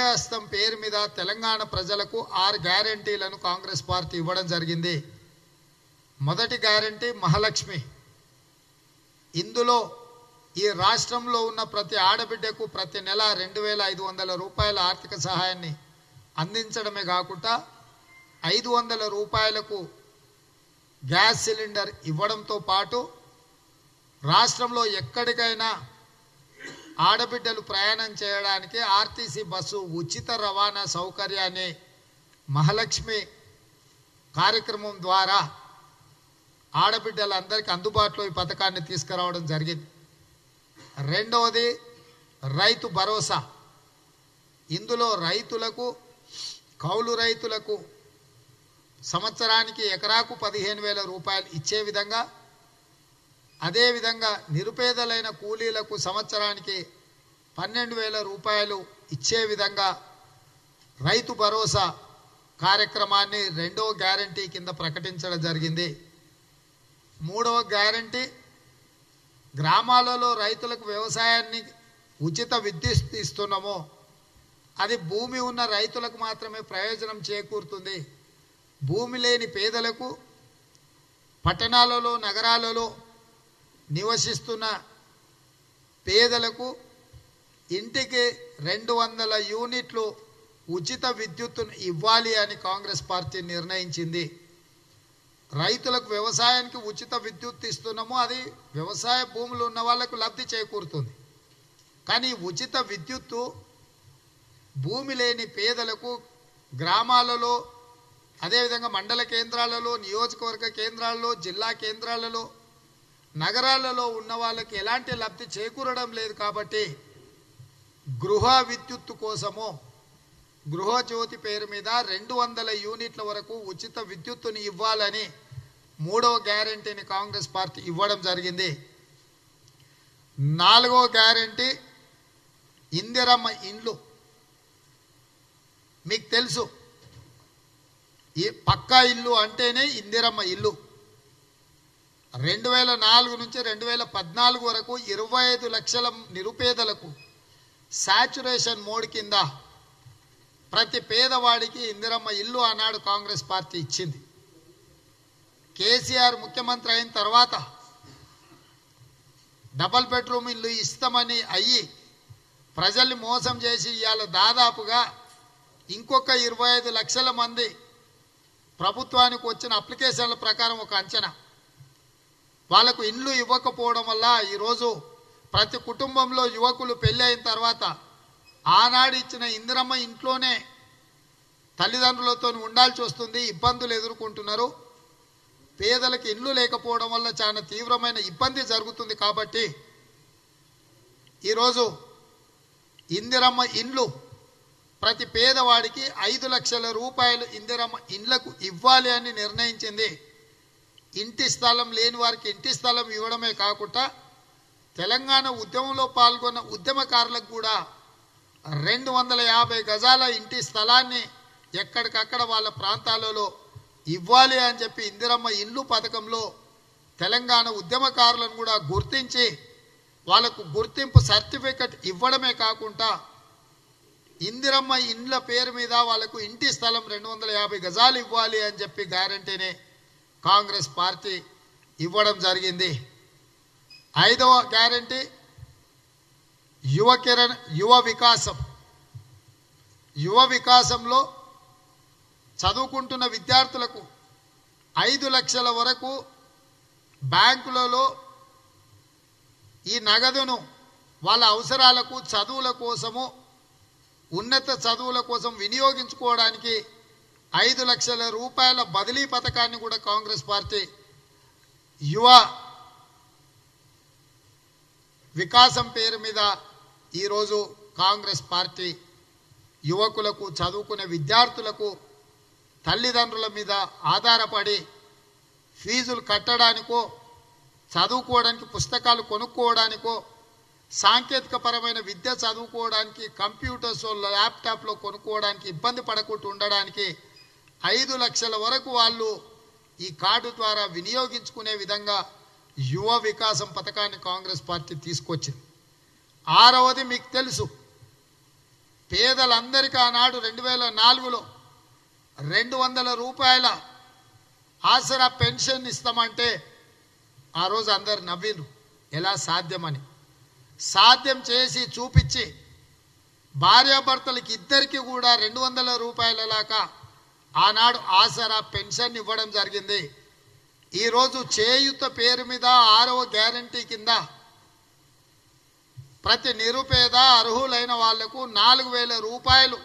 విజయహస్తం పేరు మీద తెలంగాణ ప్రజలకు 6 గ్యారెంటీలను కాంగ్రెస్ పార్టీ ఇవ్వడం జరిగింది. మొదటి గ్యారెంటీ మహాలక్ష్మి. ఇందులో ఈ రాష్ట్రంలో ఉన్న ప్రతి ఆడబిడ్డకు ప్రతి నెల 2500 రూపాయల ఆర్థిక సహాయాన్ని అందించడమే కాకుండా 500 రూపాయలకు గ్యాస్ సిలిండర్ ఇవ్వడంతో పాటు రాష్ట్రంలో ఎక్కడికైనా ఆడబిడ్డలు ప్రయాణం చేయడానికి ఆర్టీసీ బస్సు ఉచిత రవాణా సౌకర్యాన్ని మహాలక్ష్మి కార్యక్రమం ద్వారా ఆడబిడ్డలందరికీ అందుబాటులో ఈ పథకాన్ని తీసుకురావడం జరిగింది. రెండవది రైతు భరోసా. ఇందులో రైతులకు, కౌలు రైతులకు సంవత్సరానికి ఎకరాకు 15,000 రూపాయలు ఇచ్చే విధంగా, అదేవిధంగా నిరుపేదలైన కూలీలకు సంవత్సరానికి 12,000 రూపాయలు ఇచ్చే విధంగా రైతు భరోసా కార్యక్రమాన్ని రెండో గ్యారంటీ కింద ప్రకటించడం జరిగింది. మూడవ గ్యారంటీ గ్రామాలలో రైతులకు వ్యవసాయాన్ని ఉచిత విద్యుత్ ఇస్తున్నామో అది భూమి ఉన్న రైతులకు మాత్రమే ప్రయోజనం చేకూరుతుంది. భూమి లేని పేదలకు, పట్టణాలలో నగరాలలో నివసిస్తున్న పేదలకు ఇంటికి 200 యూనిట్లు ఉచిత విద్యుత్తును ఇవ్వాలి అని కాంగ్రెస్ పార్టీ నిర్ణయించింది. రైతులకు వ్యవసాయానికి ఉచిత విద్యుత్ ఇస్తున్నాము, అది వ్యవసాయ భూములు ఉన్న వాళ్ళకు లబ్ధి చేకూరుతుంది. కానీ ఉచిత విద్యుత్తు భూమి లేని పేదలకు గ్రామాలలో, అదేవిధంగా మండల కేంద్రాలలో, నియోజకవర్గ కేంద్రాలలో, జిల్లా కేంద్రాలలో, నగరాలలో ఉన్న వాళ్ళకి ఎలాంటి లబ్ధి చేకూరడం లేదు. కాబట్టి గృహ విద్యుత్తు కోసము గృహజ్యోతి పేరు మీద 200 యూనిట్ల వరకు ఉచిత విద్యుత్తుని ఇవ్వాలని మూడవ గ్యారెంటీని కాంగ్రెస్ పార్టీ ఇవ్వడం జరిగింది. నాలుగో గ్యారెంటీ ఇందిరమ్మ ఇండ్లు. మీకు తెలుసు, ఈ పక్కా ఇల్లు అంటేనే ఇందిరమ్మ ఇల్లు. 2004 నుంచి 2014 వరకు 25 లక్షల నిరుపేదలకు సాచురేషన్ మోడ్ కింద ప్రతి పేదవాడికి ఇందిరమ్మ ఇల్లు ఆనాడు కాంగ్రెస్ పార్టీ ఇచ్చింది. కేసీఆర్ ముఖ్యమంత్రి అయిన తర్వాత డబల్ బెడ్రూమ్ ఇల్లు ఇస్తామని అయ్యి ప్రజల్ని మోసం చేసి ఇవాళ దాదాపుగా ఇంకొక 25 లక్షల మంది ప్రభుత్వానికి వచ్చిన అప్లికేషన్ల ప్రకారం ఒక అంచనా, వాళ్లకు ఇండ్లు ఇవ్వకపోవడం వల్ల ఈరోజు ప్రతి కుటుంబంలో యువకులు పెళ్లి అయిన తర్వాత ఆనాడు ఇచ్చిన ఇందిరమ్మ ఇంట్లోనే తల్లిదండ్రులతో ఉండాల్సి వస్తుంది, ఇబ్బందులు ఎదుర్కొంటున్నారు. పేదలకు ఇండ్లు లేకపోవడం వల్ల చాలా తీవ్రమైన ఇబ్బంది జరుగుతుంది. కాబట్టి ఈరోజు ఇందిరమ్మ ఇండ్లు ప్రతి పేదవాడికి 5 లక్షల రూపాయలు ఇందిరమ్మ ఇండ్లకు ఇవ్వాలి అని నిర్ణయించింది. ఇంటి స్థలం లేని వారికి ఇంటి స్థలం ఇవ్వడమే కాకుండా తెలంగాణ ఉద్యమంలో పాల్గొన్న ఉద్యమకారులకు కూడా 250 గజాల ఇంటి స్థలాన్ని ఎక్కడికక్కడ వాళ్ళ ప్రాంతాలలో ఇవ్వాలి అని చెప్పి ఇందిరమ్మ ఇల్లు పథకంలో తెలంగాణ ఉద్యమకారులను కూడా గుర్తించి వాళ్ళకు గుర్తింపు సర్టిఫికెట్ ఇవ్వడమే కాకుండా ఇందిరమ్మ ఇండ్ల పేరు మీద వాళ్ళకు ఇంటి స్థలం 250 గజాలు ఇవ్వాలి అని చెప్పి గ్యారంటీని కాంగ్రెస్ పార్టీ ఇవ్వడం జరిగింది. ఐదవ గ్యారంటీ యువ వికాసం. యువ వికాసంలో చదువుకుంటున్న విద్యార్థులకు 5 లక్షల వరకు బ్యాంకులలో ఈ నగదును వాళ్ళ అవసరాలకు, చదువుల కోసము, ఉన్నత చదువుల కోసం వినియోగించుకోవడానికి 5 లక్షల రూపాయల బదిలీ పథకాన్ని కూడా కాంగ్రెస్ పార్టీ యువ వికాసం పేరు మీద ఈరోజు కాంగ్రెస్ పార్టీ యువకులకు, చదువుకునే విద్యార్థులకు తల్లిదండ్రుల మీద ఆధారపడి ఫీజులు కట్టడానికో, చదువుకోవడానికి పుస్తకాలు కొనుక్కోవడానికో, సాంకేతిక పరమైన విద్య చదువుకోవడానికి కంప్యూటర్స్, ల్యాప్టాప్లో కొనుక్కోవడానికి ఇబ్బంది పడకుండా ఉండడానికి 5 లక్షల వరకు వాళ్ళు ఈ కార్డు ద్వారా వినియోగించుకునే విధంగా యువ వికాసం పథకాన్ని కాంగ్రెస్ పార్టీ తీసుకొచ్చింది. ఆరవది మీకు తెలుసు, పేదలందరికీ ఆనాడు 2004లో 200 రూపాయల ఆసరా పెన్షన్ ఇస్తామంటే ఆ రోజు అందరు నవ్విండ్రు, ఎలా సాధ్యమని. సాధ్యం చేసి చూపించి భార్యాభర్తలకి ఇద్దరికి కూడా 200 రూపాయల లాగా ఆనాడు ఆసరా పెన్షన్ ఇవ్వడం జరిగింది. ఈరోజు చేయూత పేరు మీద 6వ గ్యారంటీ కింద ప్రతి నిరుపేద అర్హులైన వాళ్లకు 4000 రూపాయలు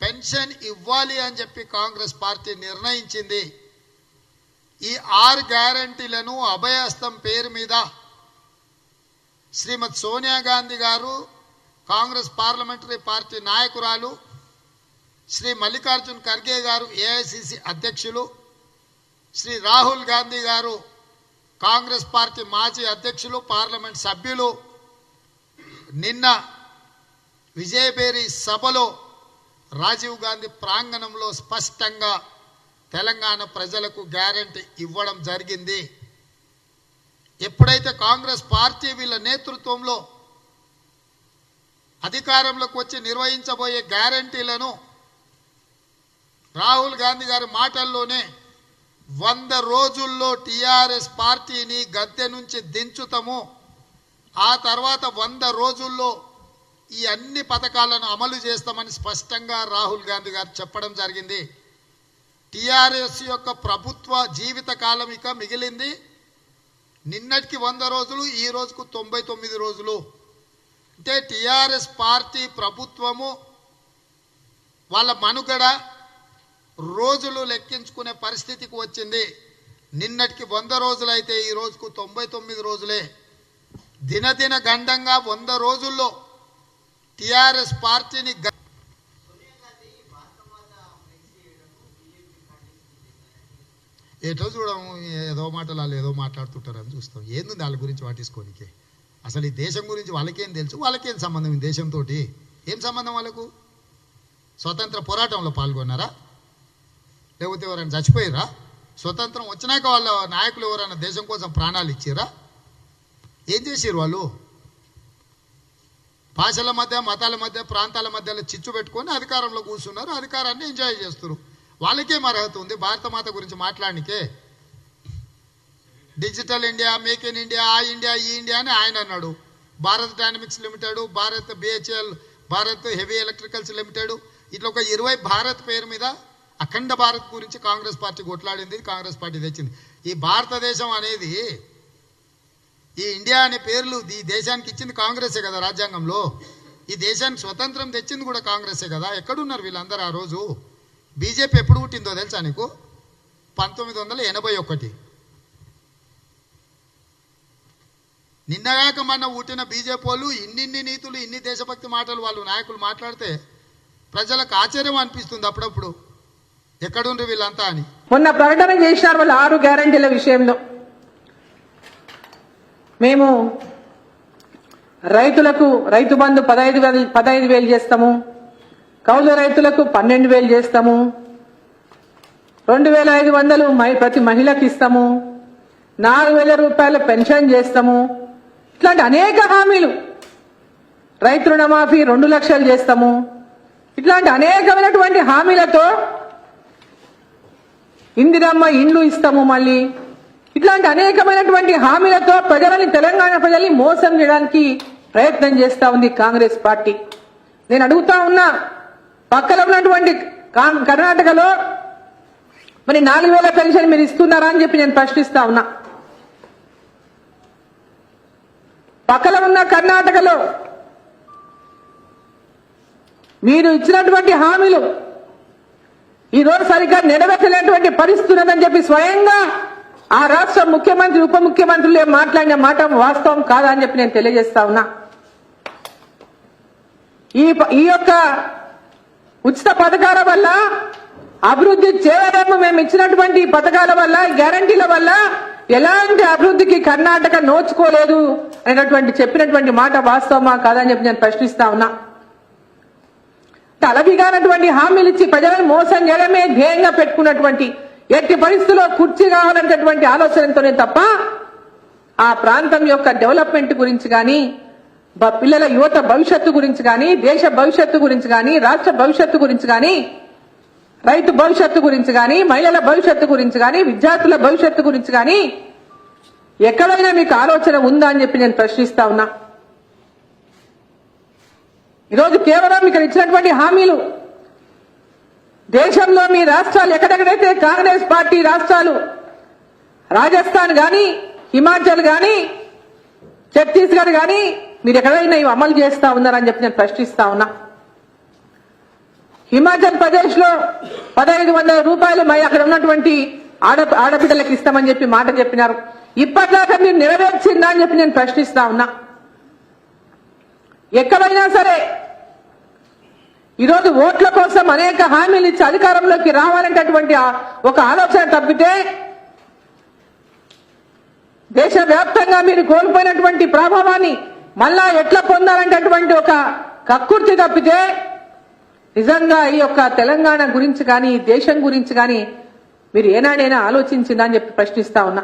పెన్షన్ ఇవ్వాలి అని చెప్పి కాంగ్రెస్ పార్టీ నిర్ణయించింది. ఈ 6 గ్యారంటీలను అభయహస్తం పేరు మీద శ్రీమతి సోనియా గాంధీ గారు, కాంగ్రెస్ పార్లమెంటరీ పార్టీ నాయకురాలు శ్రీ మల్లికార్జున్ ఖర్గే గారు ఏఐసిసి అధ్యక్షులు, శ్రీ రాహుల్ గాంధీ గారు కాంగ్రెస్ పార్టీ మాజీ అధ్యక్షులు, పార్లమెంట్ సభ్యులు నిన్న విజయబేరి సభలో రాజీవ్ గాంధీ ప్రాంగణంలో స్పష్టంగా తెలంగాణ ప్రజలకు గ్యారంటీ ఇవ్వడం జరిగింది. ఎప్పుడైతే కాంగ్రెస్ పార్టీ వీళ్ళ నేతృత్వంలో అధికారంలోకి వచ్చి నిర్వహించబోయే గ్యారంటీలను రాహుల్ గాంధీ గారి మాటల్లోనే 100 రోజుల్లో టిఆర్ఎస్ పార్టీని గద్దె నుంచి దించుతాము, ఆ తర్వాత 100 రోజుల్లో ఈ అన్ని పథకాలను అమలు చేస్తామని స్పష్టంగా రాహుల్ గాంధీ గారు చెప్పడం జరిగింది. టిఆర్ఎస్ యొక్క ప్రభుత్వ జీవిత కాలం ఇక మిగిలింది నిన్నటికి 100 రోజులు, ఈ రోజుకు 99 రోజులు. అంటే టిఆర్ఎస్ పార్టీ ప్రభుత్వము వాళ్ళ మనుగడ రోజులు లెక్కించుకునే పరిస్థితికి వచ్చింది. నిన్నటికి 100 రోజులైతే ఈ రోజుకు 99 రోజులే. దినదిన గండంగా 100 రోజుల్లో టిఆర్ఎస్ పార్టీని ఏటో చూడము, ఏదో మాటలు ఏదో మాట్లాడుతుంటారని చూస్తాం. ఏంది వాళ్ళ గురించి వాటిసుకోనికి? అసలు ఈ దేశం గురించి వాళ్ళకేం తెలుసు? వాళ్ళకేం సంబంధం? ఈ దేశంతో ఏం సంబంధం వాళ్ళకు? స్వతంత్ర పోరాటంలో పాల్గొన్నారా? లేకపోతే ఎవరైనా చచ్చిపోయారా? స్వతంత్రం వచ్చినాక వాళ్ళ నాయకులు ఎవరైనా దేశం కోసం ప్రాణాలు ఇచ్చారా? ఏం చేసారు వాళ్ళు? భాషల మధ్య, మతాల మధ్య, ప్రాంతాల మధ్యలో చిచ్చు పెట్టుకొని అధికారంలో కూర్చున్నారు, అధికారాన్ని ఎంజాయ్ చేస్తున్నారు. వాళ్ళకేం అర్హత ఉంది భారత మాత గురించి మాట్లాడనికే? Digital India, make in India, ఆ ఇండియా ఈ ఇండియా అని ఆయన అన్నాడు. Bharat dynamics limited, Bharat BHEL, Bharat heavy electricals limited, ఇట్లా ఒక 20 భారత్ పేరు మీద అఖండ భారత్ గురించి కాంగ్రెస్ పార్టీ కొట్లాడింది, కాంగ్రెస్ పార్టీ తెచ్చింది. ఈ భారతదేశం అనేది, ఈ ఇండియా అనే పేర్లు ఈ దేశానికి ఇచ్చింది కాంగ్రెసే కదా రాజ్యాంగంలో. ఈ దేశానికి స్వతంత్రం తెచ్చింది కూడా కాంగ్రెసే కదా. ఎక్కడున్నారు వీళ్ళందరూ ఆ రోజు? బీజేపీ ఎప్పుడు పుట్టిందో తెలుసా నీకు? 1981. నిన్నగాక మొన్న పుట్టిన బీజేపీ వాళ్ళు ఇన్ని నీతులు, ఇన్ని దేశభక్తి మాటలు వాళ్ళు నాయకులు మాట్లాడితే ప్రజలకు ఆశ్చర్యం అనిపిస్తుంది అప్పుడప్పుడు, ఎక్కడుండ్రు వీళ్ళంతా అని. మొన్న ప్రకటన చేసినారు వాళ్ళు 6 గ్యారంటీల విషయంలో. మేము రైతులకు రైతు బంధు 15,000 చేస్తాము, కౌలు రైతులకు 12,000 చేస్తాము, 2,500 ప్రతి మహిళకి ఇస్తాము, 4,000 రూపాయల పెన్షన్ చేస్తాము. ఇట్లాంటి అనేక హామీలు, రైతు రుణమాఫీ 2 లక్షలు చేస్తాము. ఇట్లాంటి అనేకమైనటువంటి హామీలతో ఇందిరమ్మ ఇండ్లు ఇస్తాము. మళ్ళీ ఇట్లాంటి అనేకమైనటువంటి హామీలతో ప్రజలని, తెలంగాణ ప్రజల్ని మోసం చేయడానికి ప్రయత్నం చేస్తా ఉంది కాంగ్రెస్ పార్టీ. నేను అడుగుతా ఉన్నా, పక్కన ఉన్నటువంటి కర్ణాటకలో మరి 4,000 పెన్షన్ మీరు ఇస్తున్నారా అని చెప్పి నేను ప్రశ్నిస్తా ఉన్నా. పక్కన ఉన్న కర్ణాటకలో మీరు ఇచ్చినటువంటి హామీలు ఈరోజు సరిగ్గా నెరవేర్చలేనటువంటి పరిస్థితి ఉన్నదని చెప్పి స్వయంగా ఆ రాష్ట్ర ముఖ్యమంత్రి, ఉప ముఖ్యమంత్రులు మాట్లాడిన మాట వాస్తవం కాదా అని చెప్పి నేను తెలియజేస్తా ఉన్నా. ఈ యొక్క ఉచిత పథకాల వల్ల అభివృద్ధి చేయలేము. మేము ఇచ్చినటువంటి పథకాల వల్ల, గ్యారంటీల వల్ల ఎలాంటి అభివృద్ధికి కర్ణాటక నోచుకోలేదు అనేటటువంటి చెప్పినటువంటి మాట వాస్తవమా కాదని చెప్పి నేను ప్రశ్నిస్తా ఉన్నా. అలబిగానటువంటి హామీలు ఇచ్చి ప్రజలను మోసం చేయడమే ధ్యేయంగా పెట్టుకున్నటువంటి, ఎట్టి పరిస్థితుల్లో కుర్చీ కావాలనేటటువంటి ఆలోచనతోనే తప్ప ఆ ప్రాంతం యొక్క డెవలప్మెంట్ గురించి కానీ, పిల్లల యువత భవిష్యత్తు గురించి కానీ, దేశ భవిష్యత్తు గురించి కానీ, రాష్ట్ర భవిష్యత్తు గురించి కానీ, రైతు భవిష్యత్తు గురించి కానీ, మహిళల భవిష్యత్తు గురించి కానీ, విద్యార్థుల భవిష్యత్తు గురించి కానీ ఎక్కడైనా మీకు ఆలోచన ఉందా అని చెప్పి నేను ప్రశ్నిస్తా ఉన్నా. ఈరోజు కేవలం ఇక్కడ ఇచ్చినటువంటి హామీలు దేశంలో మీ రాష్ట్రాలు ఎక్కడెక్కడైతే కాంగ్రెస్ పార్టీ రాష్ట్రాలు, రాజస్థాన్ గాని, హిమాచల్ గాని, ఛత్తీస్గఢ్ గాని, మీరు ఎక్కడైనా ఇవి అమలు చేస్తా ఉన్నారని చెప్పి నేను ప్రశ్నిస్తా ఉన్నా. హిమాచల్ ప్రదేశ్ లో 1500 రూపాయలు అక్కడ ఉన్నటువంటి ఆడబిడ్డలకు ఇస్తామని చెప్పి మాట చెప్పినారు. ఇప్పటిదాకా మీరు నెరవేర్చిందా అని చెప్పి నేను ప్రశ్నిస్తా ఉన్నా. ఎక్కడైనా సరే ఈరోజు ఓట్ల కోసం అనేక హామీలు ఇచ్చి అధికారంలోకి రావాలనేటటువంటి ఒక ఆలోచన తప్పితే, దేశవ్యాప్తంగా మీరు కోల్పోయినటువంటి ప్రభావాన్ని మళ్ళా ఎట్లా పొందాలనేటటువంటి ఒక కక్కుర్తి తప్పితే నిజంగా ఈ యొక్క తెలంగాణ గురించి కానీ, దేశం గురించి కానీ మీరు ఏనాడైనా ఆలోచించిందా అని చెప్పి ప్రశ్నిస్తా ఉన్నా.